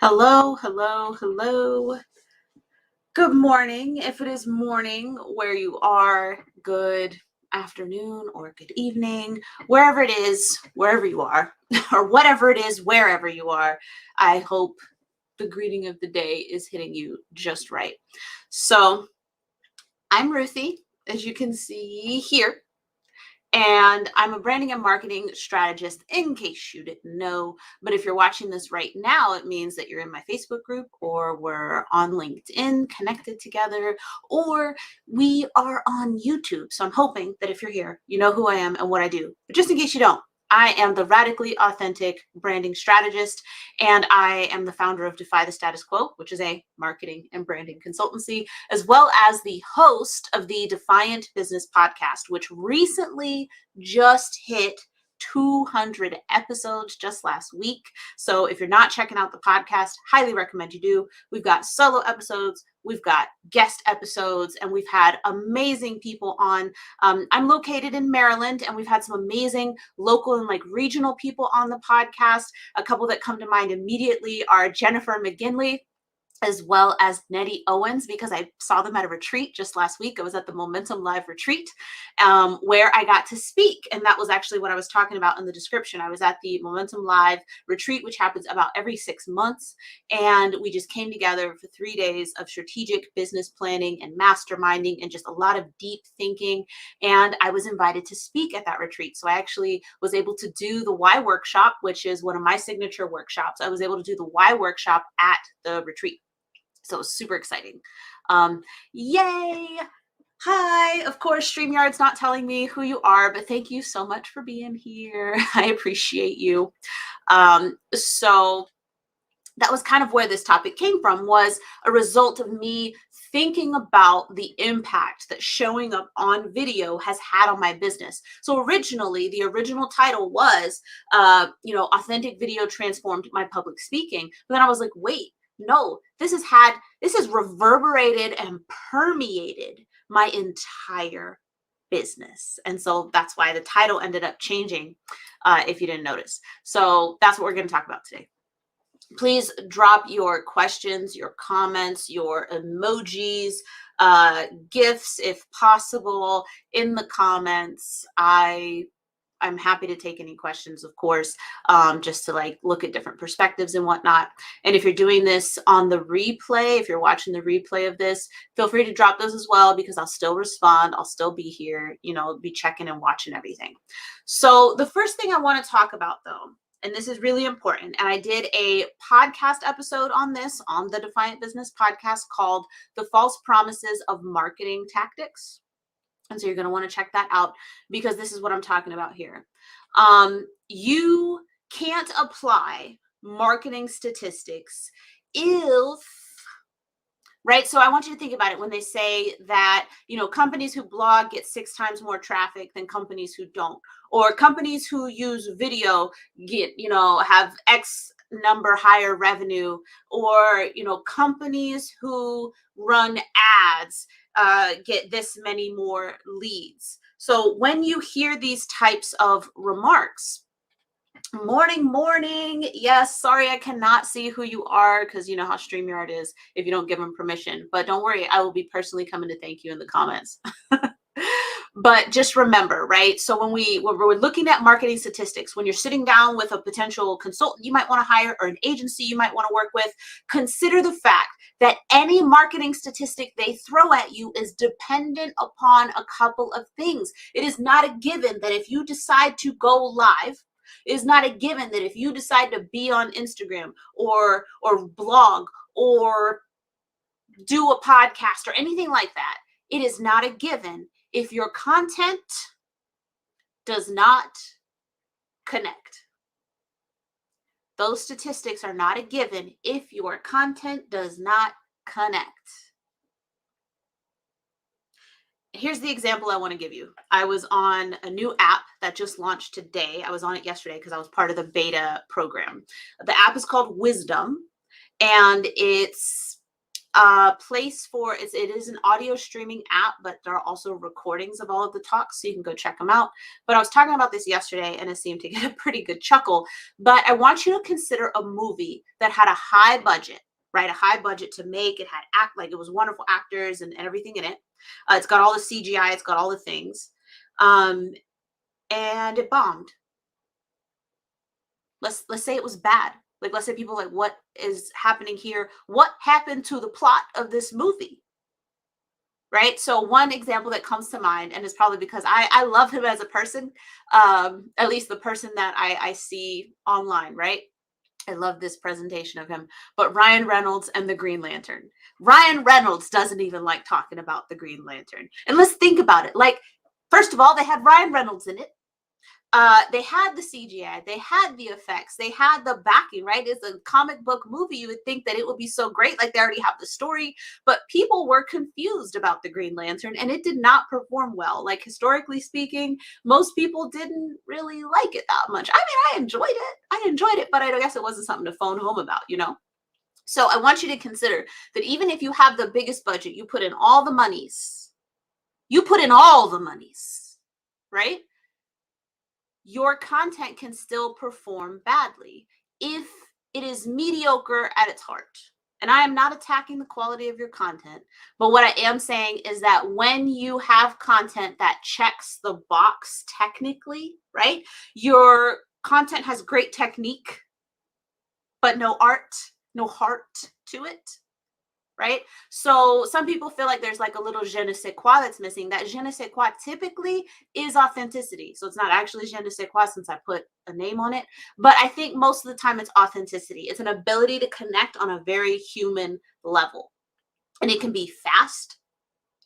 Hello, hello, hello. Good morning. If it is morning where you are, good afternoon or good evening, wherever it is, wherever you are, or whatever it is, wherever you are, I hope the greeting of the day is hitting you just right. So I'm Ruthie, as you can see here. And I'm a branding and marketing strategist, in case you didn't know. But if you're watching this right now, it means that you're in my Facebook group, or we're on LinkedIn connected together, or we are on YouTube. So I'm hoping that if you're here, you know who I am and what I do. But just in case you don't, I am the radically authentic branding strategist, and I am the founder of Defy the Status Quo, which is a marketing and branding consultancy, as well as the host of the Defiant Business podcast, which recently just hit 200 episodes just last week. So if you're not checking out the podcast, highly recommend you do. We've got solo episodes, we've got guest episodes, and we've had amazing people on. I'm located in Maryland, and we've had some amazing local and regional people on the podcast. A couple that come to mind immediately are Jennifer McGinley, as well as Nettie Owens, because I saw them at a retreat just last week. I was at the Momentum Live retreat where I got to speak. And that was actually what I was talking about in the description. I was at the Momentum Live retreat, which happens about every 6 months. And we just came together for 3 days of strategic business planning and masterminding and just a lot of deep thinking. And I was invited to speak at that retreat. So I actually was able to do the Why workshop, which is one of my signature workshops. I was able to do the Why workshop at the retreat. So it was super exciting. Yay. Hi. Of course, StreamYard's not telling me who you are, but thank you so much for being here. I appreciate you. So that was kind of where this topic came from, was a result of me thinking about the impact that showing up on video has had on my business. So originally, the original title was, authentic video transformed my public speaking. But then I was like, wait, no, this has reverberated and permeated my entire business. And so that's why the title ended up changing, if you didn't notice. So that's what we're going to talk about today. Please drop your questions, your comments, your emojis, GIFs, if possible, in the comments. I'm happy to take any questions, of course, just to look at different perspectives and whatnot. And if you're doing this on the replay, if you're watching the replay of this, feel free to drop those as well, because I'll still respond. I'll still be here, be checking and watching everything. So the first thing I want to talk about, though, and this is really important, and I did a podcast episode on this on the Defiant Business podcast called The False Promises of Marketing Tactics. And so you're going to want to check that out, because this is what I'm talking about here. You can't apply marketing statistics right? So I want you to think about it when they say that, companies who blog get 6 times more traffic than companies who don't, or companies who use video get, have X number higher revenue, or, companies who run ads get this many more leads. So when you hear these types of remarks, morning. Yes, sorry, I cannot see who you are, because you know how StreamYard is if you don't give them permission. But don't worry, I will be personally coming to thank you in the comments. But just remember, right? So when we're looking at marketing statistics, when you're sitting down with a potential consultant you might want to hire, or an agency you might want to work with, consider the fact that any marketing statistic they throw at you is dependent upon a couple of things. It is not a given that if you decide to go live, it is not a given that if you decide to be on Instagram or blog or do a podcast or anything like that, it is not a given if your content does not connect. Those statistics are not a given if your content does not connect. Here's the example I want to give you. I was on a new app that just launched today. I was on it yesterday because I was part of the beta program. The app is called Wisdom, and it's place for it is an audio streaming app, but there are also recordings of all of the talks, so you can go check them out. But I was talking about this yesterday and it seemed to get a pretty good chuckle. But I want you to consider a movie that had a high budget, right? A high budget to make. It had it was wonderful actors and everything in it. It's got all the CGI, it's got all the things. And it bombed. Let's say it was bad. Like, let's say people like, what is happening here? What happened to the plot of this movie? Right? So one example that comes to mind, and it's probably because I love him as a person, at least the person that I see online, right? I love this presentation of him. But Ryan Reynolds and the Green Lantern. Ryan Reynolds doesn't even like talking about the Green Lantern. And let's think about it. Like, first of all, they had Ryan Reynolds in it. They had the CGI, they had the effects, they had the backing, right? It's a comic book movie. You would think that it would be so great, like they already have the story, but people were confused about the Green Lantern and it did not perform well. Like, historically speaking, most people didn't really like it that much. I mean, I enjoyed it, but I guess it wasn't something to phone home about, you know? So I want you to consider that even if you have the biggest budget, you put in all the monies, right? Your content can still perform badly if it is mediocre at its heart. And I am not attacking the quality of your content, but what I am saying is that when you have content that checks the box technically, right? Your content has great technique, but no art, no heart to it. Right? So some people feel like there's like a little je ne sais quoi that's missing. That je ne sais quoi typically is authenticity. So it's not actually je ne sais quoi since I put a name on it, but I think most of the time it's authenticity. It's an ability to connect on a very human level. And it can be fast,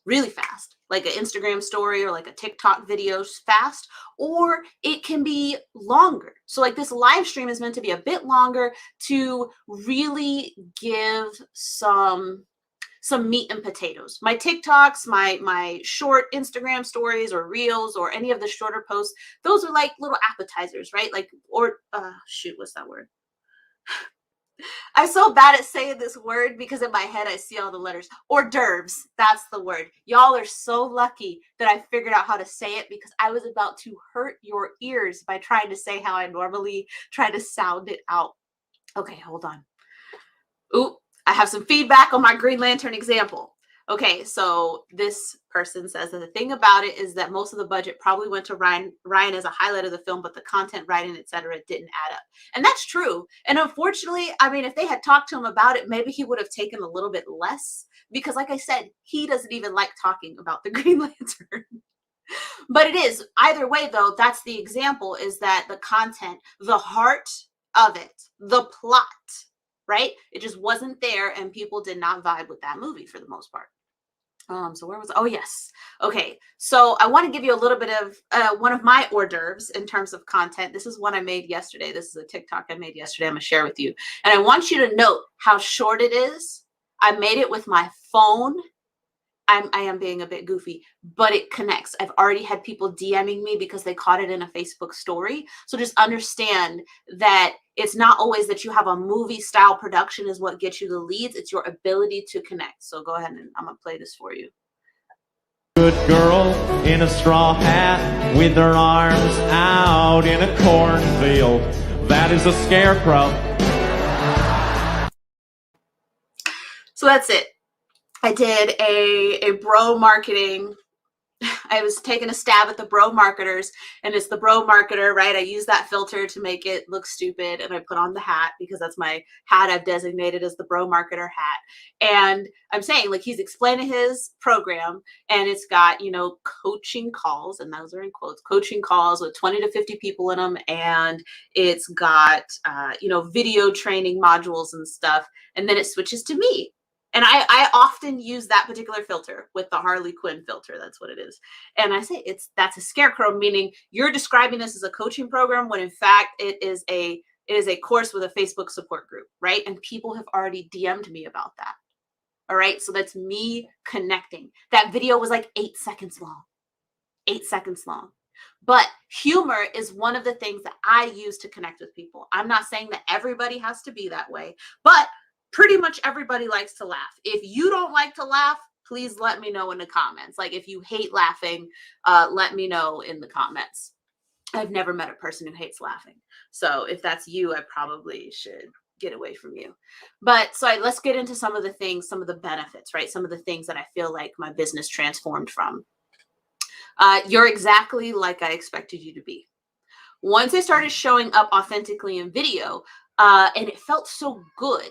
really fast, like an Instagram story or like a TikTok video fast, or it can be longer. So like this live stream is meant to be a bit longer to really give some meat and potatoes. My TikToks, my short Instagram stories or reels or any of the shorter posts, those are like little appetizers, right? Like, or shoot, what's that word? I'm so bad at saying this word because in my head I see all the letters. Hors d'oeuvres, that's the word. Y'all are so lucky that I figured out how to say it because I was about to hurt your ears by trying to say how I normally try to sound it out. Okay, hold on. Ooh, I have some feedback on my Green Lantern example. Okay, so this person says that the thing about it is that most of the budget probably went to Ryan as a highlight of the film, but the content, writing, etc., didn't add up. And that's true. And unfortunately, I mean, if they had talked to him about it, maybe he would have taken a little bit less because, like I said, he doesn't even like talking about the Green Lantern. But it is either way, though. That's the example: is that the content, the heart of it, the plot, right? It just wasn't there, and people did not vibe with that movie for the most part. So where was, oh yes. Okay. So I want to give you a little bit of one of my hors d'oeuvres in terms of content. This is one I made yesterday. This is a TikTok I made yesterday. I'm gonna share with you. And I want you to note how short it is. I made it with my phone. I am being a bit goofy, but it connects. I've already had people DMing me because they caught it in a Facebook story. So just understand that it's not always that you have a movie style production is what gets you the leads. It's your ability to connect. So go ahead and I'm going to play this for you. Good girl in a straw hat with her arms out in a cornfield. That is a scarecrow. So that's it. I did a bro marketing. I was taking a stab at the bro marketers, and it's the bro marketer, right? I use that filter to make it look stupid, and I put on the hat because that's my hat I've designated as the bro marketer hat. And I'm saying, like, he's explaining his program, and it's got, you know, coaching calls, and those are in quotes, coaching calls with 20 to 50 people in them, and it's got, you know, video training modules and stuff, and then it switches to me. And I often use that particular filter with the Harley Quinn filter. That's what it is. And I say that's a scarecrow, meaning you're describing this as a coaching program when in fact it is a course with a Facebook support group, right? And people have already DM'd me about that. All right. So that's me connecting. That video was like 8 seconds long. 8 seconds long. But humor is one of the things that I use to connect with people. I'm not saying that everybody has to be that way, but pretty much everybody likes to laugh. If you don't like to laugh, please let me know in the comments. Like if you hate laughing, let me know in the comments. I've never met a person who hates laughing. So if that's you, I probably should get away from you. But so let's get into some of the things, some of the benefits, right? Some of the things that I feel like my business transformed from. You're exactly like I expected you to be. Once I started showing up authentically in video, and it felt so good.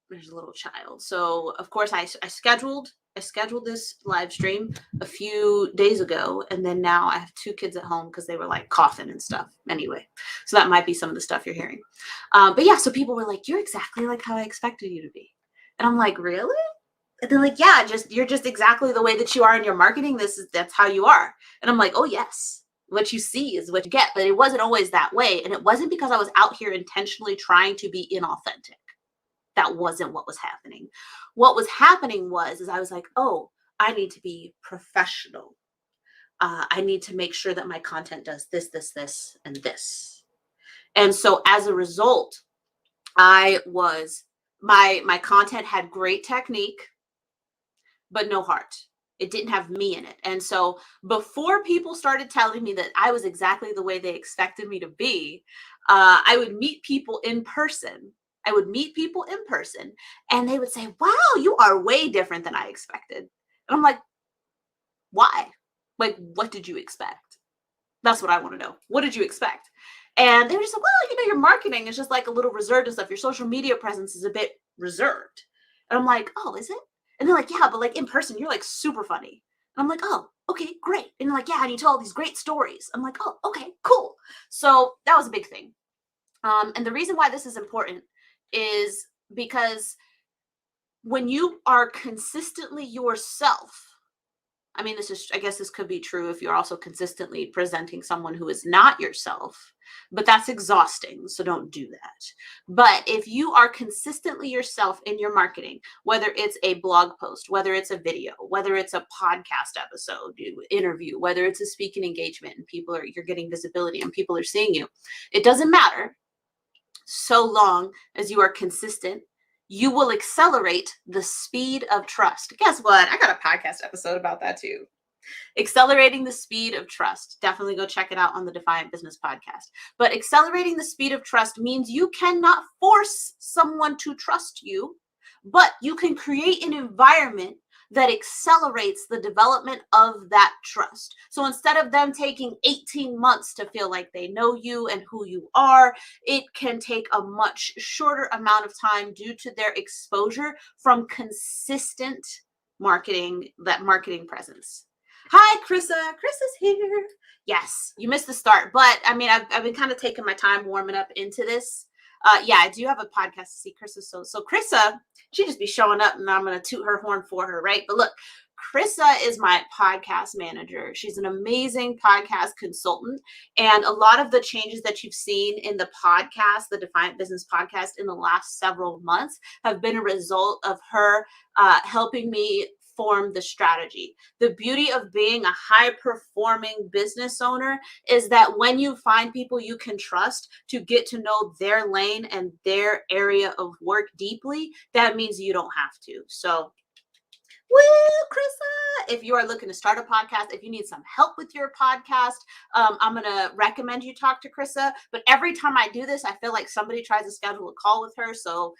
There's a little child. So of course I scheduled this live stream a few days ago, and then now I have 2 kids at home because they were like coughing and stuff. Anyway, so that might be some of the stuff you're hearing. But yeah, so people were like, "You're exactly like how I expected you to be," and I'm like, "Really?" And they're like, "Yeah, you're just exactly the way that you are in your marketing. That's how you are." And I'm like, "Oh yes." What you see is what you get, but it wasn't always that way, and it wasn't because I was out here intentionally trying to be inauthentic. That wasn't what was happening. What was happening was I was like, oh, I need to be professional. I need to make sure that my content does this, this, this, and this. And so as a result, my content had great technique, but no heart. It didn't have me in it. And so before people started telling me that I was exactly the way they expected me to be, I would meet people in person. And they would say, "Wow, you are way different than I expected." And I'm like, "Why? Like, what did you expect?" That's what I want to know. What did you expect? And they were just like, "Well, your marketing is just like a little reserved and stuff. Your social media presence is a bit reserved." And I'm like, "Oh, is it?" And they're like, "Yeah, but like in person, you're like super funny." And I'm like, "Oh, okay, great." And they're like, "Yeah, and you tell all these great stories." I'm like, "Oh, okay, cool." So that was a big thing. And the reason why this is important is because when you are consistently yourself, I guess this could be true if you're also consistently presenting someone who is not yourself, but that's exhausting. So don't do that. But if you are consistently yourself in your marketing, whether it's a blog post, whether it's a video, whether it's a podcast episode, interview, whether it's a speaking engagement and you're getting visibility and people are seeing you, it doesn't matter. So long as you are consistent, you will accelerate the speed of trust. Guess what? I got a podcast episode about that too. Accelerating the speed of trust. Definitely go check it out on the Defiant Business podcast. But accelerating the speed of trust means you cannot force someone to trust you, but you can create an environment that accelerates the development of that trust. So instead of them taking 18 months to feel like they know you and who you are, it can take a much shorter amount of time due to their exposure from consistent marketing presence. Hi, Krissa. Krissa's here. Yes, you missed the start, but I've been kind of taking my time warming up into this. Yeah, I do have a podcast to see Krissa. So Krissa, she just be showing up and I'm going to toot her horn for her, right? But look, Krissa is my podcast manager. She's an amazing podcast consultant. And a lot of the changes that you've seen in the podcast, the Defiant Business podcast in the last several months have been a result of her helping me form the strategy. The beauty of being a high-performing business owner is that when you find people you can trust to get to know their lane and their area of work deeply, that means you don't have to. So, Krissa, if you are looking to start a podcast, if you need some help with your podcast, I'm going to recommend you talk to Krissa. But every time I do this, I feel like somebody tries to schedule a call with her. So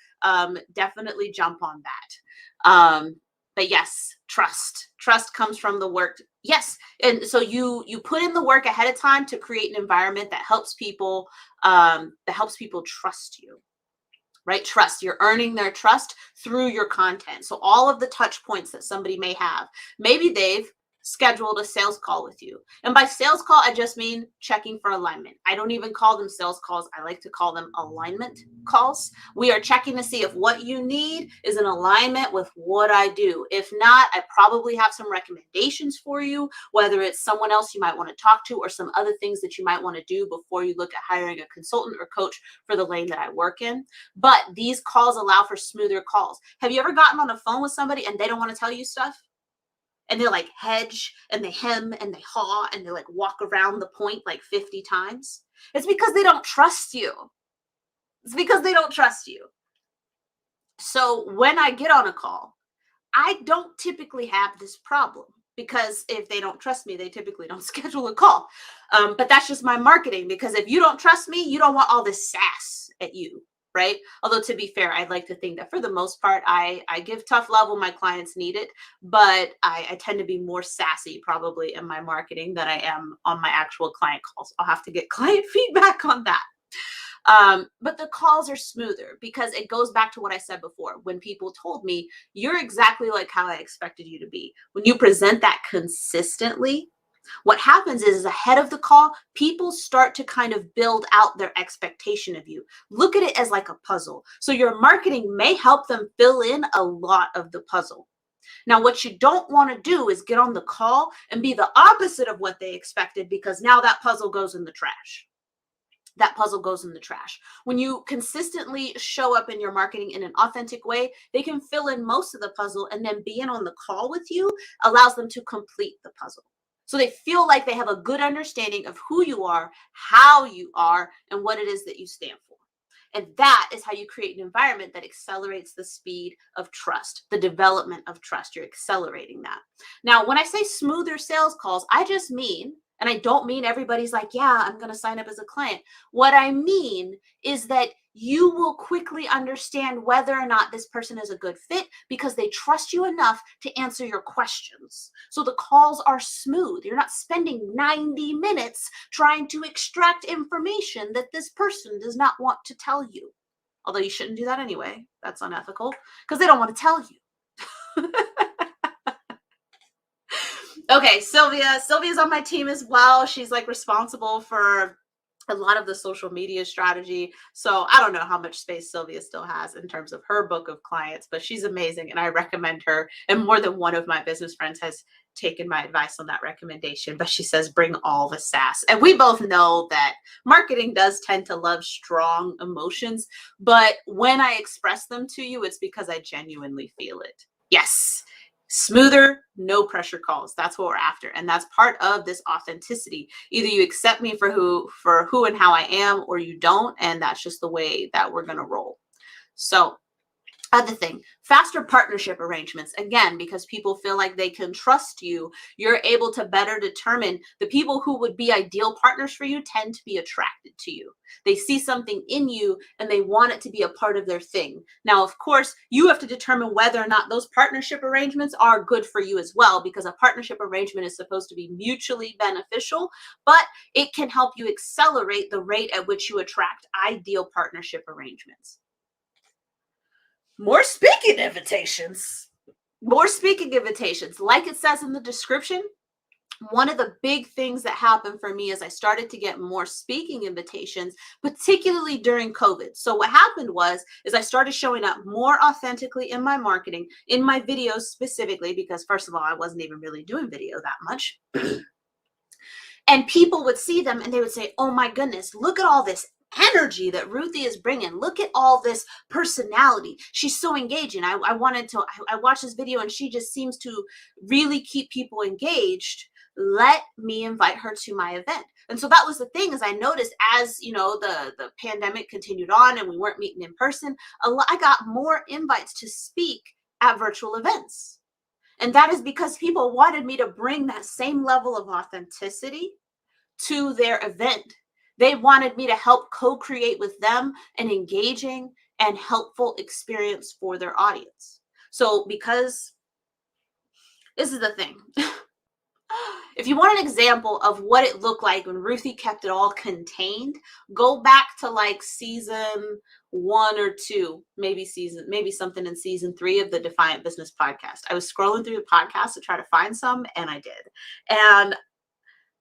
definitely jump on that. But yes, trust comes from the work. Yes. And so you put in the work ahead of time to create an environment that helps people trust you, right? Trust. You're earning their trust through your content. So all of the touch points that somebody may have, maybe they've scheduled a sales call with you. And by sales call, I just mean checking for alignment. I don't even call them sales calls. I like to call them alignment calls. We are checking to see if what you need is in alignment with what I do. If not, I probably have some recommendations for you, whether it's someone else you might want to talk to or some other things that you might want to do before you look at hiring a consultant or coach for the lane that I work in. But these calls allow for smoother calls. Have you ever gotten on the phone with somebody and they don't want to tell you stuff? And they like hedge and they hem and they haw and they like walk around the point like 50 times. It's because they don't trust you. It's because they don't trust you. So when I get on a call, I don't typically have this problem because if they don't trust me, they typically don't schedule a call. But that's just my marketing, because if you don't trust me, you don't want all this sass at you, right? Although to be fair, I'd like to think that for the most part, I give tough love when my clients need it, but I tend to be more sassy probably in my marketing than I am on my actual client calls. I'll have to get client feedback on that. But the calls are smoother because it goes back to what I said before. When people told me, you're exactly like how I expected you to be. When you present that consistently, what happens is ahead of the call, people start to kind of build out their expectation of you. Look at it as like a puzzle. So your marketing may help them fill in a lot of the puzzle. Now, what you don't want to do is get on the call and be the opposite of what they expected, because now that puzzle goes in the trash. That puzzle goes in the trash. When you consistently show up in your marketing in an authentic way, they can fill in most of the puzzle, and then being on the call with you allows them to complete the puzzle. So they feel like they have a good understanding of who you are, how you are, and what it is that you stand for. And that is how you create an environment that accelerates the speed of trust, the development of trust. You're accelerating that. Now, when I say smoother sales calls, I just mean, and I don't mean everybody's like, yeah, I'm going to sign up as a client. What I mean is that you will quickly understand whether or not this person is a good fit because they trust you enough to answer your questions. So the calls are smooth. You're not spending 90 minutes trying to extract information that this person does not want to tell you. Although you shouldn't do that anyway. That's unethical because they don't want to tell you. Okay, Sylvia's on my team as well. She's like responsible for a lot of the social media strategy. So I don't know how much space Sylvia still has in terms of her book of clients, but she's amazing and I recommend her. And more than one of my business friends has taken my advice on that recommendation, but she says, bring all the sass. And we both know that marketing does tend to love strong emotions, but when I express them to you, it's because I genuinely feel it. Yes. Smoother, no pressure calls. That's what we're after. And that's part of this authenticity. Either you accept me for who and how I am, or you don't. And that's just the way that we're going to roll. So other thing, faster partnership arrangements. Again, because people feel like they can trust you, you're able to better determine the people who would be ideal partners for you tend to be attracted to you. They see something in you and they want it to be a part of their thing. Now, of course, you have to determine whether or not those partnership arrangements are good for you as well, because a partnership arrangement is supposed to be mutually beneficial, but it can help you accelerate the rate at which you attract ideal partnership arrangements. More speaking invitations. More speaking invitations. Like it says in the description, one of the big things that happened for me is I started to get more speaking invitations, particularly during COVID. So what happened is I started showing up more authentically in my marketing, in my videos specifically, because first of all, I wasn't even really doing video that much. And people would see them and they would say, oh my goodness, look at all this energy that Ruthie is bringing. Look at all this personality. She's so engaging. I watched this video and she just seems to really keep people engaged. Let me invite her to my event. And so that was the thing, is I noticed as, the pandemic continued on and we weren't meeting in person, I got more invites to speak at virtual events. And that is because people wanted me to bring that same level of authenticity to their event. They wanted me to help co-create with them an engaging and helpful experience for their audience. So because this is the thing. If you want an example of what it looked like when Ruthie kept it all contained, go back to like season 1 or 2, maybe something in season 3 of the Defiant Business podcast. I was scrolling through the podcast to try to find some, and I did. And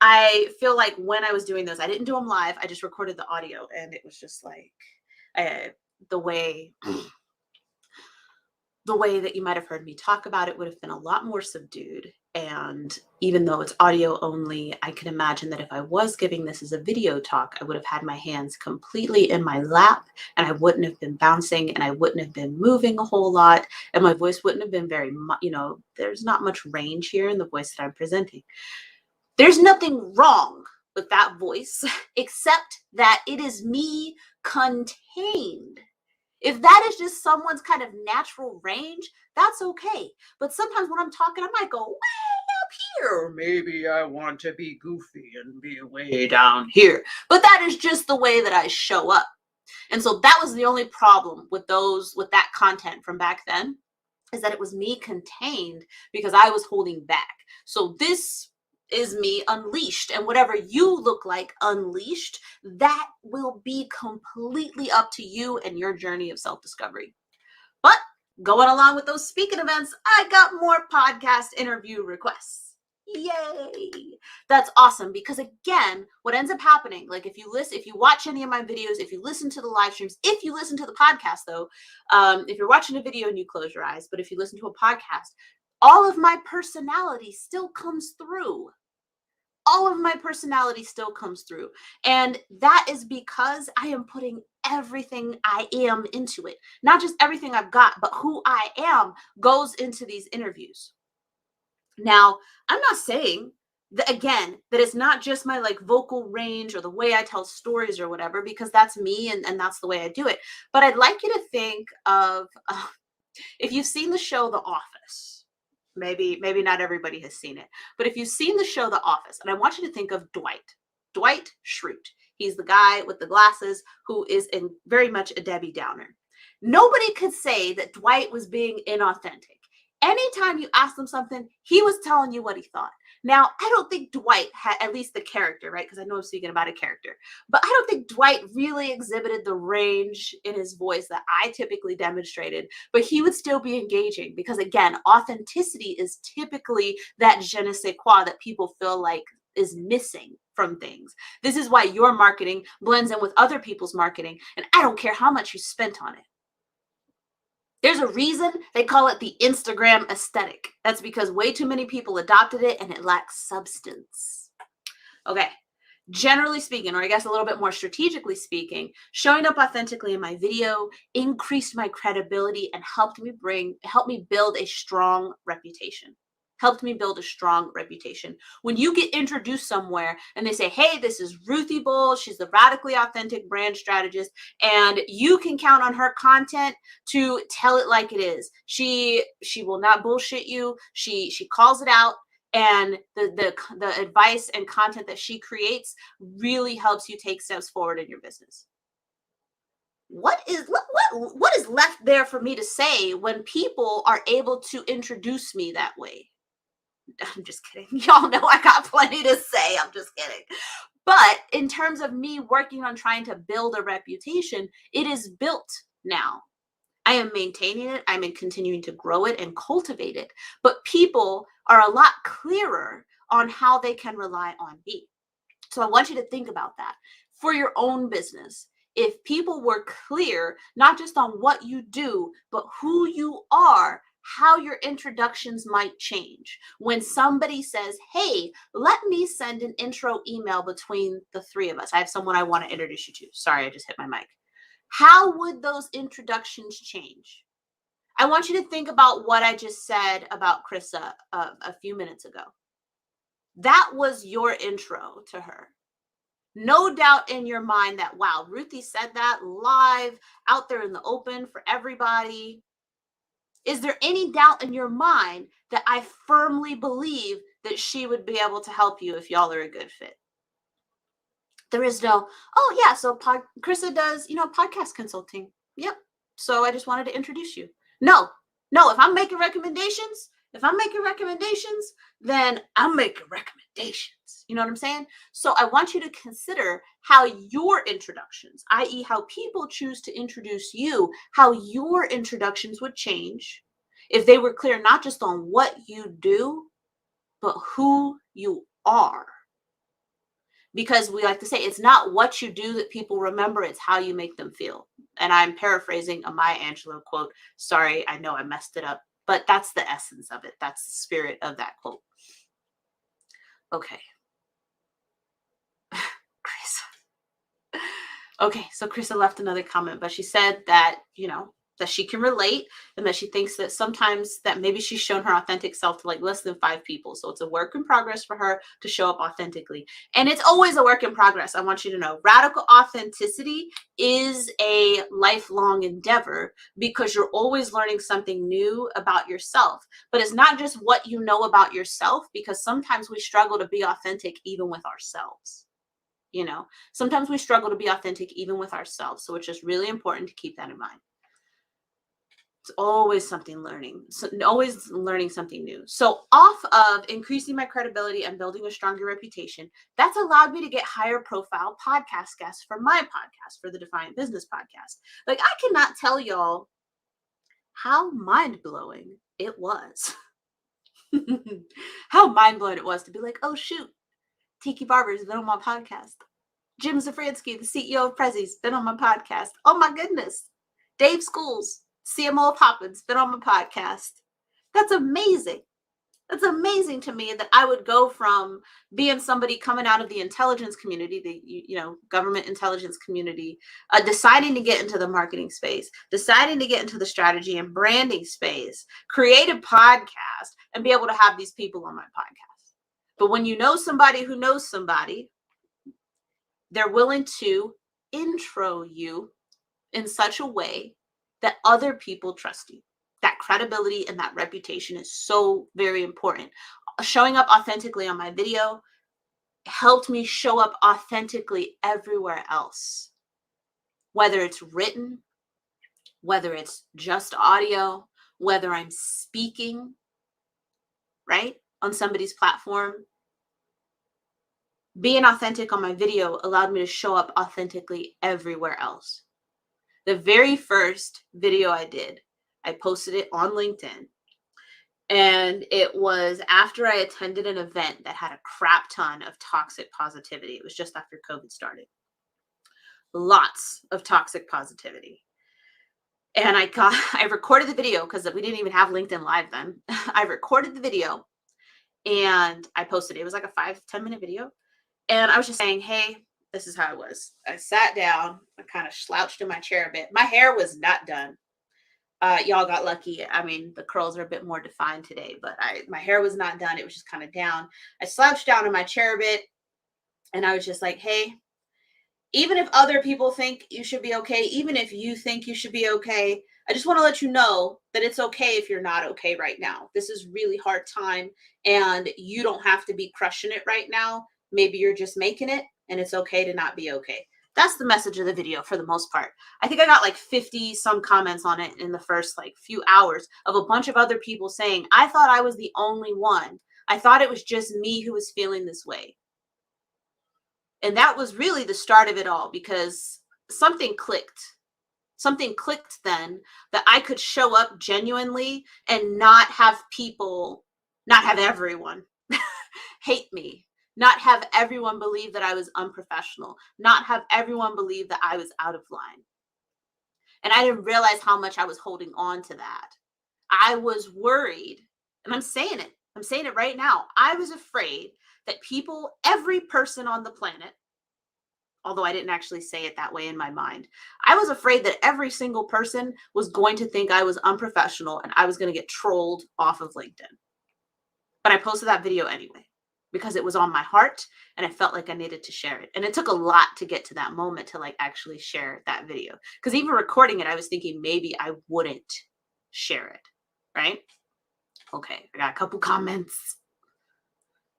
I feel like when I was doing those, I didn't do them live. I just recorded the audio, and it was just like the way that you might have heard me talk about it would have been a lot more subdued. And even though it's audio only, I can imagine that if I was giving this as a video talk, I would have had my hands completely in my lap and I wouldn't have been bouncing and I wouldn't have been moving a whole lot. And my voice wouldn't have been very much, there's not much range here in the voice that I'm presenting. There's nothing wrong with that voice, except that it is me contained If that is just someone's kind of natural range, that's okay. But sometimes when I'm talking, I might go way up here. Maybe I want to be goofy and be way down here. But that is just the way that I show up. And so that was the only problem with that content from back then, is that it was me contained because I was holding back. So this is me unleashed, and whatever you look like unleashed, that will be completely up to you and your journey of self-discovery. But going along with those speaking events, I got more podcast interview requests. Yay! That's awesome, because again, what ends up happening, like if you watch any of my videos, if you listen to the live streams, if you listen to the podcast though, if you're watching a video and you close your eyes, but if you listen to a podcast, all of my personality still comes through. All of my personality still comes through. And that is because I am putting everything I am into it. Not just everything I've got, but who I am goes into these interviews. Now, I'm not saying that, again, that it's not just my like vocal range or the way I tell stories or whatever, because that's me and that's the way I do it. But I'd like you to think of, if you've seen the show The Office, maybe not everybody has seen it, but if you've seen the show The Office, and I want you to think of Dwight Schrute. He's the guy with the glasses who is very much a Debbie Downer. Nobody could say that Dwight was being inauthentic. Anytime you asked him something, he was telling you what he thought. Now, I don't think Dwight had, at least the character, right? Because I know I'm speaking about a character, but I don't think Dwight really exhibited the range in his voice that I typically demonstrated, but he would still be engaging because, again, authenticity is typically that je ne sais quoi that people feel like is missing from things. This is why your marketing blends in with other people's marketing, and I don't care how much you spent on it. There's a reason they call it the Instagram aesthetic. That's because way too many people adopted it and it lacks substance. Okay. Generally speaking, or I guess a little bit more strategically speaking, showing up authentically in my video increased my credibility and helped me build a strong reputation. When you get introduced somewhere and they say, hey, this is Ruthie Bull, she's the radically authentic brand strategist, and you can count on her content to tell it like it is. She will not bullshit you. She calls it out, and the advice and content that she creates really helps you take steps forward in your business. What is left there for me to say when people are able to introduce me that way? I'm just kidding. Y'all know I got plenty to say. I'm just kidding. But in terms of me working on trying to build a reputation, it is built now. I am maintaining it. I'm continuing to grow it and cultivate it. But people are a lot clearer on how they can rely on me. So I want you to think about that for your own business. If people were clear, not just on what you do, but who you are, how your introductions might change. When somebody says, hey, let me send an intro email between the three of us. I have someone I want to introduce you to. Sorry, I just hit my mic. How would those introductions change? I want you to think about what I just said about Krissa a few minutes ago. That was your intro to her. No doubt in your mind that, wow, Ruthie said that live out there in the open for everybody. Is there any doubt in your mind that I firmly believe that she would be able to help you if y'all are a good fit? There is no, oh yeah, so Krissa does, podcast consulting. Yep. So I just wanted to introduce you. No, if I'm making recommendations, then I'm making recommendations. You know what I'm saying? So I want you to consider how your introductions, i.e. how people choose to introduce you, how your introductions would change if they were clear not just on what you do, but who you are. Because we like to say, it's not what you do that people remember, it's how you make them feel. And I'm paraphrasing a Maya Angelou quote. Sorry, I know I messed it up, but that's the essence of it. That's the spirit of that quote. Okay. Chris. Okay, so Krissa left another comment, but she said that, that she can relate, and that she thinks that sometimes that maybe she's shown her authentic self to like less than 5 people. So it's a work in progress for her to show up authentically. And it's always a work in progress. I want you to know radical authenticity is a lifelong endeavor because you're always learning something new about yourself. But it's not just what you know about yourself, because sometimes we struggle to be authentic even with ourselves. You know, sometimes we struggle to be authentic even with ourselves. So it's just really important to keep that in mind. It's always something learning, so always learning something new. So off of increasing my credibility and building a stronger reputation, that's allowed me to get higher profile podcast guests for my podcast, for the Defiant Business Podcast. Like, I cannot tell y'all how mind-blowing it was. How mind-blowing it was to be like, oh shoot, Tiki Barber's been on my podcast. Jim Zafransky, the CEO of Prezzy's, been on my podcast. Oh my goodness. Dave Schools, CMO of Hoppins, been on my podcast. That's amazing. That's amazing to me that I would go from being somebody coming out of the intelligence community, the government intelligence community, deciding to get into the marketing space, deciding to get into the strategy and branding space, create a podcast, and be able to have these people on my podcast. But when you know somebody who knows somebody, they're willing to intro you in such a way that other people trust you. That credibility and that reputation is so very important. Showing up authentically on my video helped me show up authentically everywhere else. Whether it's written, whether it's just audio, whether I'm speaking, right, on somebody's platform. Being authentic on my video allowed me to show up authentically everywhere else. The very first video I did, I posted it on LinkedIn. And it was after I attended an event that had a crap ton of toxic positivity. It was just after COVID started. Lots of toxic positivity. And I recorded the video because we didn't even have LinkedIn Live then. I recorded the video and I posted it. It was like a 5-10 minute video. And I was just saying, hey, this is how it was. I sat down, I kind of slouched in my chair a bit. My hair was not done. Y'all got lucky. I mean, the curls are a bit more defined today, but my hair was not done. It was just kind of down. I slouched down in my chair a bit and I was just like, hey, even if other people think you should be okay, even if you think you should be okay, I just want to let you know that it's okay if you're not okay right now. This is really hard time and you don't have to be crushing it right now. Maybe you're just making it and it's okay to not be okay. That's the message of the video for the most part. I think I got like 50 some comments on it in the first like few hours of a bunch of other people saying, I thought I was the only one. I thought it was just me who was feeling this way. And that was really the start of it all, because something clicked. Something clicked then that I could show up genuinely and not have everyone hate me. Not have everyone believe that I was unprofessional. Not have everyone believe that I was out of line. And I didn't realize how much I was holding on to that. I was worried, and I'm saying it right now. I was afraid that people, every person on the planet, although I didn't actually say it that way in my mind, I was afraid that every single person was going to think I was unprofessional and I was going to get trolled off of LinkedIn. But I posted that video anyway, because it was on my heart and I felt like I needed to share it. And it took a lot to get to that moment to like actually share that video. Because even recording it, I was thinking maybe I wouldn't share it, right? Okay, I got a couple comments.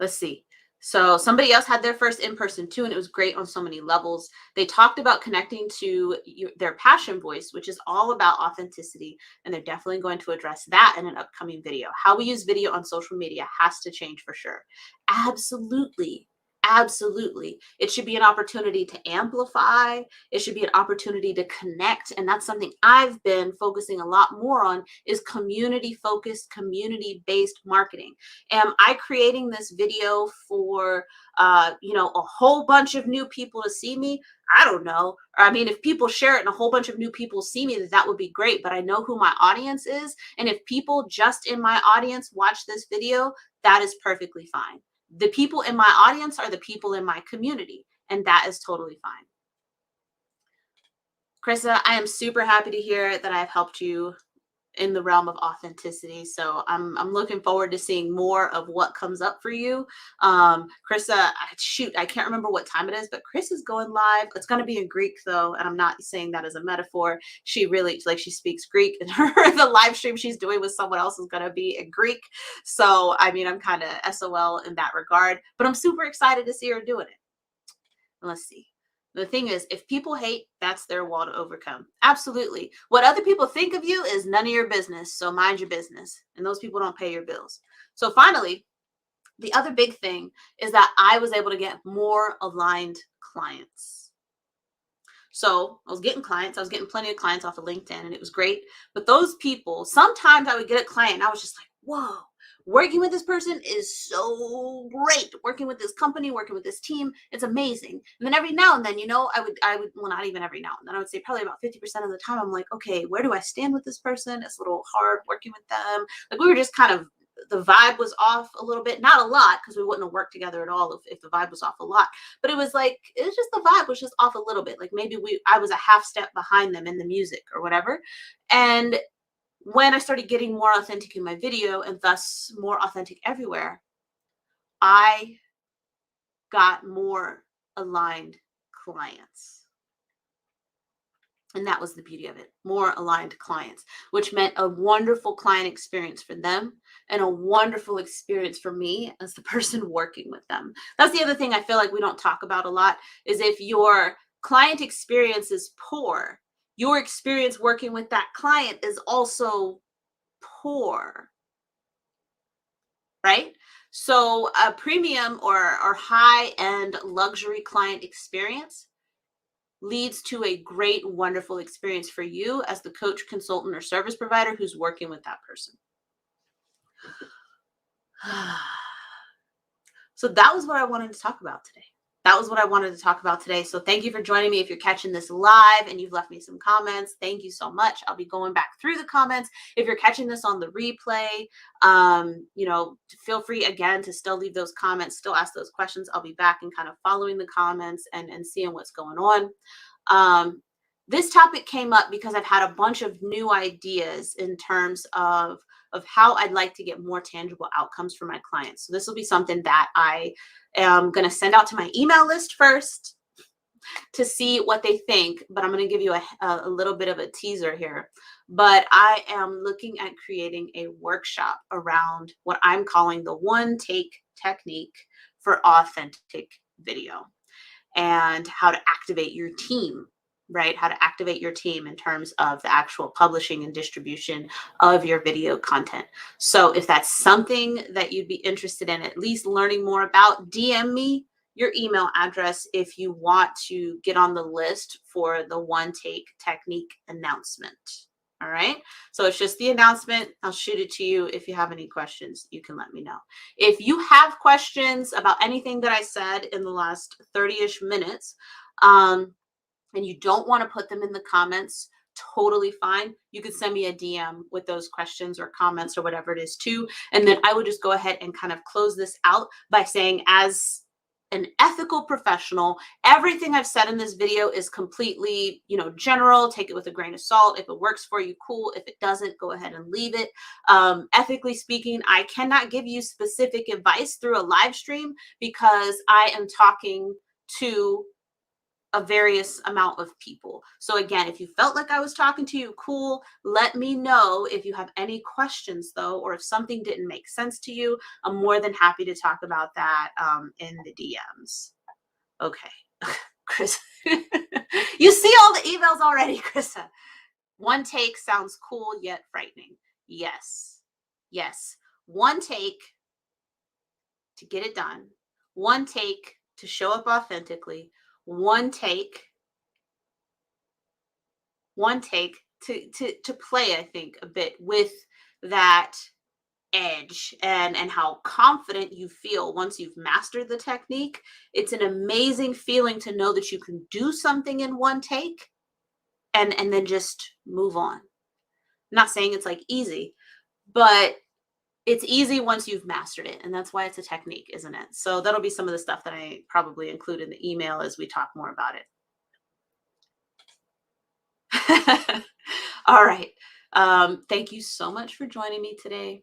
Let's see. So somebody else had their first in-person too, and it was great on so many levels. They talked about connecting to their passion voice, which is all about authenticity, and they're definitely going to address that in an upcoming video. How we use video on social media has to change for sure. Absolutely. Absolutely. It should be an opportunity to amplify. It should be an opportunity to connect. And that's something I've been focusing a lot more on, is community-focused, community-based marketing. Am I creating this video for, a whole bunch of new people to see me? I don't know. I mean, if people share it and a whole bunch of new people see me, that would be great. But I know who my audience is. And if people just in my audience watch this video, that is perfectly fine. The people in my audience are the people in my community, and that is totally fine. Krista, I am super happy to hear that I've helped you in the realm of authenticity. So I'm looking forward to seeing more of what comes up for you. Krista, shoot, I can't remember what time it is, but Chris is going live. It's going to be in Greek though, and I'm not saying that as a metaphor. She really, like, she speaks Greek, and the live stream she's doing with someone else is going to be in Greek. So I mean, I'm kind of SOL in that regard, but I'm super excited to see her doing it. Let's see. The thing is, if people hate, that's their wall to overcome. Absolutely. What other people think of you is none of your business. So mind your business. And those people don't pay your bills. So finally, the other big thing is that I was able to get more aligned clients. So I was getting clients. I was getting plenty of clients off of LinkedIn, and it was great. But those people, sometimes I would get a client and I was just like, whoa, working with this person is so great. Working with this company, working with this team, it's amazing. And then every now and then, I would, well, not even every now and then, I would say probably about 50% of the time, I'm like, okay, where do I stand with this person? It's a little hard working with them. Like, we were just kind of, the vibe was off a little bit, not a lot, because we wouldn't have worked together at all if the vibe was off a lot. But it was like, it was just, the vibe was just off a little bit. Like, maybe I was a half step behind them in the music or whatever. And when I started getting more authentic in my video, and thus more authentic everywhere, I got more aligned clients. And that was the beauty of it. More aligned clients, which meant a wonderful client experience for them and a wonderful experience for me as the person working with them. That's the other thing I feel like we don't talk about a lot, is if your client experience is poor, your experience working with that client is also poor, right? So a premium or high-end luxury client experience leads to a great, wonderful experience for you as the coach, consultant, or service provider who's working with that person. So that was what I wanted to talk about today. So thank you for joining me. If you're catching this live and you've left me some comments, thank you so much. I'll be going back through the comments. If you're catching this on the replay, feel free again to still leave those comments, still ask those questions. I'll be back and kind of following the comments and seeing what's going on. This topic came up because I've had a bunch of new ideas in terms of how I'd like to get more tangible outcomes for my clients. So this will be something that I am going to send out to my email list first to see what they think, but I'm going to give you a little bit of a teaser here. But I am looking at creating a workshop around what I'm calling the one take technique for authentic video, and how to activate your team, right? How to activate your team in terms of the actual publishing and distribution of your video content. So if that's something that you'd be interested in at least learning more about, DM me your email address if you want to get on the list for the one take technique announcement. All right. So it's just the announcement. I'll shoot it to you. If you have any questions, you can let me know. If you have questions about anything that I said in the last 30-ish minutes, and you don't want to put them in the comments, totally fine. You could send me a DM with those questions or comments or whatever it is too. And then I would just go ahead and kind of close this out by saying, as an ethical professional, everything I've said in this video is completely, general. Take it with a grain of salt. If it works for you, cool. If it doesn't, go ahead and leave it. Ethically speaking, I cannot give you specific advice through a live stream because I am talking to a various amount of people. So again, if you felt like I was talking to you, cool. Let me know if you have any questions though, or if something didn't make sense to you. I'm more than happy to talk about that in the DMs. Okay. Chris, you see all the emails already, Krista. One take sounds cool yet frightening. Yes. One take to get it done. One take to show up authentically. One take to play, I think, a bit with that edge and how confident you feel once you've mastered the technique. It's an amazing feeling to know that you can do something in one take and then just move on. I'm not saying it's like easy, but it's easy once you've mastered it. And that's why it's a technique, isn't it? So that'll be some of the stuff that I probably include in the email as we talk more about it. All right. Thank you so much for joining me today.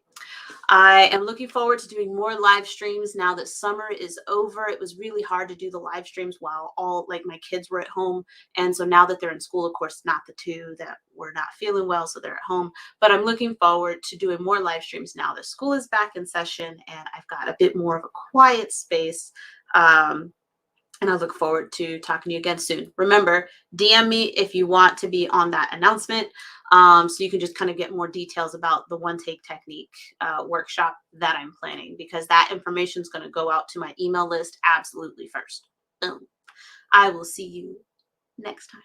I am looking forward to doing more live streams now that summer is over. It was really hard to do the live streams while all like my kids were at home. And so now that they're in school, of course, not the two that were not feeling well, so they're at home. But I'm looking forward to doing more live streams now that school is back in session and I've got a bit more of a quiet space. And I look forward to talking to you again soon. Remember, DM me if you want to be on that announcement. So you can just kind of get more details about the one take technique workshop that I'm planning, because that information is going to go out to my email list absolutely first. Boom. I will see you next time.